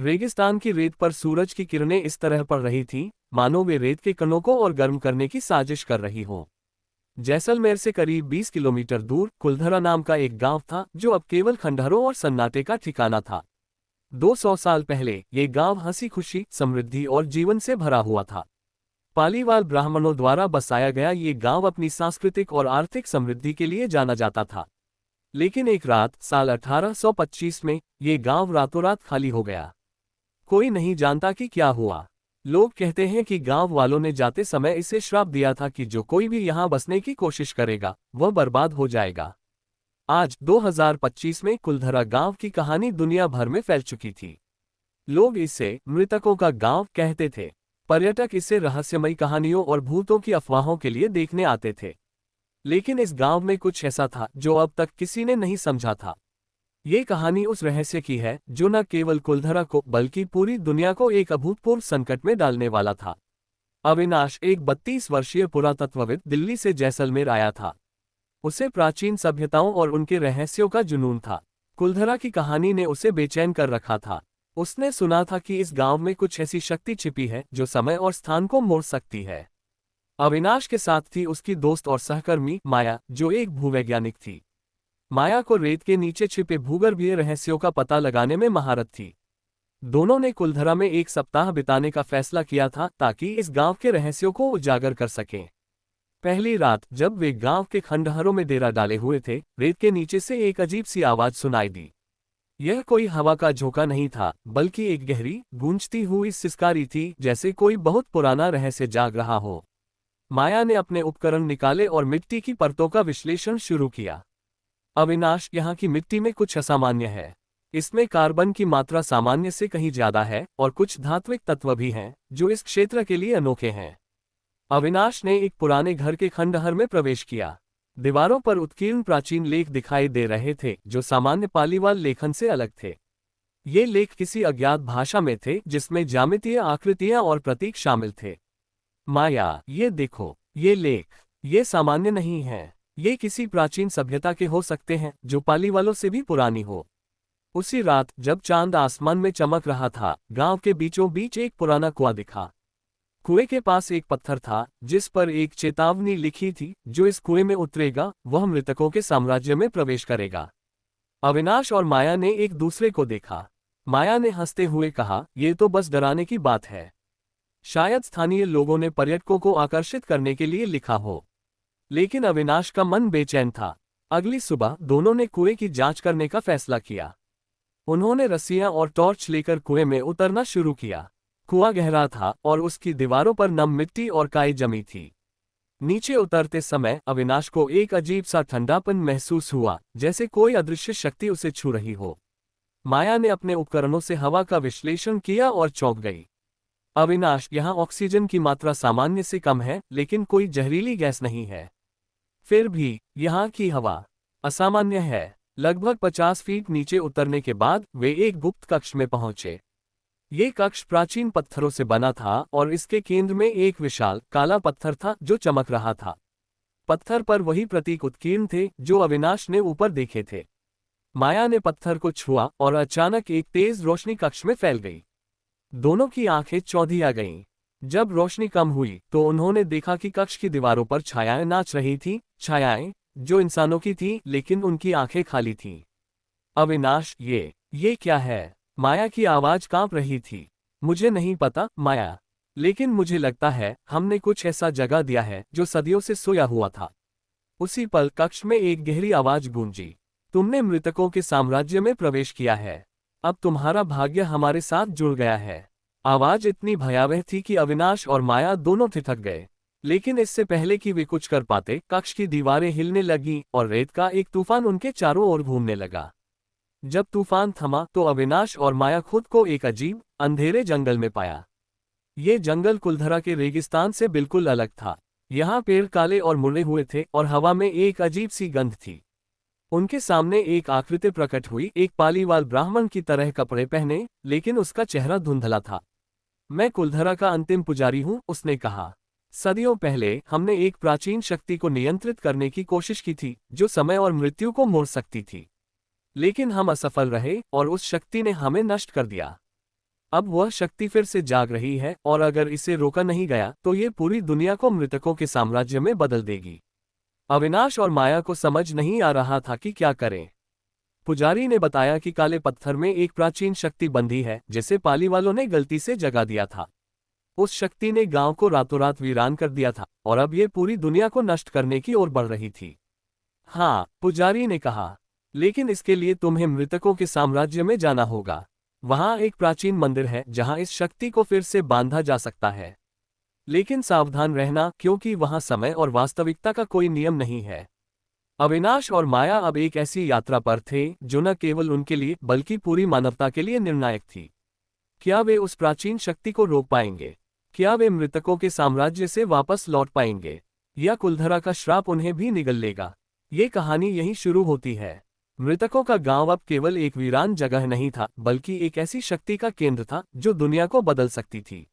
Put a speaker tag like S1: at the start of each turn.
S1: रेगिस्तान की रेत पर सूरज की किरणें इस तरह पड़ रही थीं, मानो वे रेत के कणों को और गर्म करने की साजिश कर रही हों। जैसलमेर से करीब 20 किलोमीटर दूर कुलधरा नाम का एक गांव था जो अब केवल खंडहरों और सन्नाटे का ठिकाना था। 200 साल पहले ये गांव हंसी खुशी, समृद्धि और जीवन से भरा हुआ था। पालीवाल ब्राह्मणों द्वारा बसाया गया ये गांव अपनी सांस्कृतिक और आर्थिक समृद्धि के लिए जाना जाता था। लेकिन एक रात साल 1825 में ये गांव रातों रात खाली हो गया। कोई नहीं जानता कि क्या हुआ। लोग कहते हैं कि गांव वालों ने जाते समय इसे श्राप दिया था कि जो कोई भी यहां बसने की कोशिश करेगा वह बर्बाद हो जाएगा। आज 2025 में कुलधरा गांव की कहानी दुनिया भर में फैल चुकी थी। लोग इसे मृतकों का गांव कहते थे। पर्यटक इसे रहस्यमयी कहानियों और भूतों की अफवाहों के लिए देखने आते थे। लेकिन इस गांव में कुछ ऐसा था जो अब तक किसी ने नहीं समझा था। ये कहानी उस रहस्य की है जो न केवल कुलधरा को बल्कि पूरी दुनिया को एक अभूतपूर्व संकट में डालने वाला था। अविनाश एक 32 वर्षीय पुरातत्वविद दिल्ली से जैसलमेर आया था। उसे प्राचीन सभ्यताओं और उनके रहस्यों का जुनून था। कुलधरा की कहानी ने उसे बेचैन कर रखा था। उसने सुना था कि इस गांव में कुछ ऐसी शक्ति छिपी है जो समय और स्थान को मोड़ सकती है। अविनाश के साथ थी उसकी दोस्त और सहकर्मी माया, जो एक भूवैज्ञानिक थी। माया को रेत के नीचे छिपे भूगर्भीय रहस्यों का पता लगाने में महारत थी। दोनों ने कुलधरा में एक सप्ताह बिताने का फैसला किया था ताकि इस गांव के रहस्यों को उजागर कर सकें। पहली रात जब वे गांव के खंडहरों में डेरा डाले हुए थे, रेत के नीचे से एक अजीब सी आवाज सुनाई दी। यह कोई हवा का झोंका नहीं था, बल्कि एक गहरी, गूंजती हुई सिसकारी थी, जैसे कोई बहुत पुराना रहस्य जाग रहा हो। माया ने अपने उपकरण निकाले और मिट्टी की परतों का विश्लेषण शुरू किया। अविनाश, यहाँ की मिट्टी में कुछ असामान्य है। इसमें कार्बन की मात्रा सामान्य से कहीं ज्यादा है और कुछ धात्विक तत्व भी हैं जो इस क्षेत्र के लिए अनोखे हैं। अविनाश ने एक पुराने घर के खंडहर में प्रवेश किया। दीवारों पर उत्कीर्ण प्राचीन लेख दिखाई दे रहे थे जो सामान्य पालीवाल लेखन से अलग थे। ये लेख किसी अज्ञात भाषा में थे जिसमें ज्यामितीय आकृतियां और प्रतीक शामिल थे। माया, ये देखो, ये लेख, ये सामान्य नहीं है। ये किसी प्राचीन सभ्यता के हो सकते हैं जो पालीवालों से भी पुरानी हो। उसी रात जब चांद आसमान में चमक रहा था, गांव के बीचों बीच एक पुराना कुआं दिखा। कुएं के पास एक पत्थर था जिस पर एक चेतावनी लिखी थी, जो इस कुएं में उतरेगा वह मृतकों के साम्राज्य में प्रवेश करेगा। अविनाश और माया ने एक दूसरे को देखा। माया ने हंसते हुए कहा, यह तो बस डराने की बात है। शायद स्थानीय लोगों ने पर्यटकों को आकर्षित करने के लिए लिखा हो। लेकिन अविनाश का मन बेचैन था। अगली सुबह दोनों ने कुएं की जांच करने का फैसला किया। उन्होंने रस्सियां और टॉर्च लेकर कुएं में उतरना शुरू किया। कुआं गहरा था और उसकी दीवारों पर नम मिट्टी और काई जमी थी। नीचे उतरते समय अविनाश को एक अजीब सा ठंडापन महसूस हुआ, जैसे कोई अदृश्य शक्ति उसे छू रही हो। माया ने अपने उपकरणों से हवा का विश्लेषण किया और चौंक गई। अविनाश, यहाँ ऑक्सीजन की मात्रा सामान्य से कम है, लेकिन कोई जहरीली गैस नहीं है। फिर भी यहाँ की हवा असामान्य है। लगभग 50 फीट नीचे उतरने के बाद वे एक गुप्त कक्ष में पहुंचे। ये कक्ष प्राचीन पत्थरों से बना था और इसके केंद्र में एक विशाल काला पत्थर था जो चमक रहा था। पत्थर पर वही प्रतीक उत्कीर्ण थे जो अविनाश ने ऊपर देखे थे। माया ने पत्थर को छुआ और अचानक एक तेज रोशनी कक्ष में फैल गई। दोनों की आंखें चौंधिया गईं। जब रोशनी कम हुई तो उन्होंने देखा कि कक्ष की दीवारों पर छायाएं नाच रही थीं, छायाएं जो इंसानों की थीं, लेकिन उनकी आंखें खाली थीं। अविनाश, ये क्या है? माया की आवाज कांप रही थी। मुझे नहीं पता माया, लेकिन मुझे लगता है हमने कुछ ऐसा जगा दिया है जो सदियों से सोया हुआ था। उसी पल कक्ष में एक गहरी आवाज गूंजी। तुमने मृतकों के साम्राज्य में प्रवेश किया है। अब तुम्हारा भाग्य हमारे साथ जुड़ गया है। आवाज इतनी भयावह थी कि अविनाश और माया दोनों ठिठक गए। लेकिन इससे पहले कि वे कुछ कर पाते, कक्ष की दीवारें हिलने लगीं और रेत का एक तूफान उनके चारों ओर घूमने लगा। जब तूफान थमा तो अविनाश और माया खुद को एक अजीब, अंधेरे जंगल में पाया। ये जंगल कुलधरा के रेगिस्तान से बिल्कुल अलग था। यहाँ पेड़ काले और मुड़े हुए थे और हवा में एक अजीब सी गंध थी। उनके सामने एक आकृति प्रकट हुई, एक पालीवाल ब्राह्मण की तरह कपड़े पहने, लेकिन उसका चेहरा धुंधला था। मैं कुलधरा का अंतिम पुजारी हूँ, उसने कहा। सदियों पहले हमने एक प्राचीन शक्ति को नियंत्रित करने की कोशिश की थी जो समय और मृत्यु को मोड़ सकती थी। लेकिन हम असफल रहे और उस शक्ति ने हमें नष्ट कर दिया। अब वह शक्ति फिर से जाग रही है और अगर इसे रोका नहीं गया तो ये पूरी दुनिया को मृतकों के साम्राज्य में बदल देगी। अविनाश और माया को समझ नहीं आ रहा था कि क्या करें। पुजारी ने बताया कि काले पत्थर में एक प्राचीन शक्ति बंधी है जिसे पाली वालों ने गलती से जगा दिया था। उस शक्ति ने गांव को रातों रात वीरान कर दिया था और अब ये पूरी दुनिया को नष्ट करने की ओर बढ़ रही थी। हाँ, पुजारी ने कहा, लेकिन इसके लिए तुम्हें मृतकों के साम्राज्य में जाना होगा। वहां एक प्राचीन मंदिर है जहां इस शक्ति को फिर से बांधा जा सकता है। लेकिन सावधान रहना, क्योंकि वहां समय और वास्तविकता का कोई नियम नहीं है। अविनाश और माया अब एक ऐसी यात्रा पर थे जो न केवल उनके लिए बल्कि पूरी मानवता के लिए निर्णायक थी। क्या वे उस प्राचीन शक्ति को रोक पाएंगे? क्या वे मृतकों के साम्राज्य से वापस लौट पाएंगे, या कुलधरा का श्राप उन्हें भी निगल लेगा? ये कहानी यहीं शुरू होती है। मृतकों का गांव अब केवल एक वीरान जगह नहीं था, बल्कि एक ऐसी शक्ति का केंद्र था जो दुनिया को बदल सकती थी।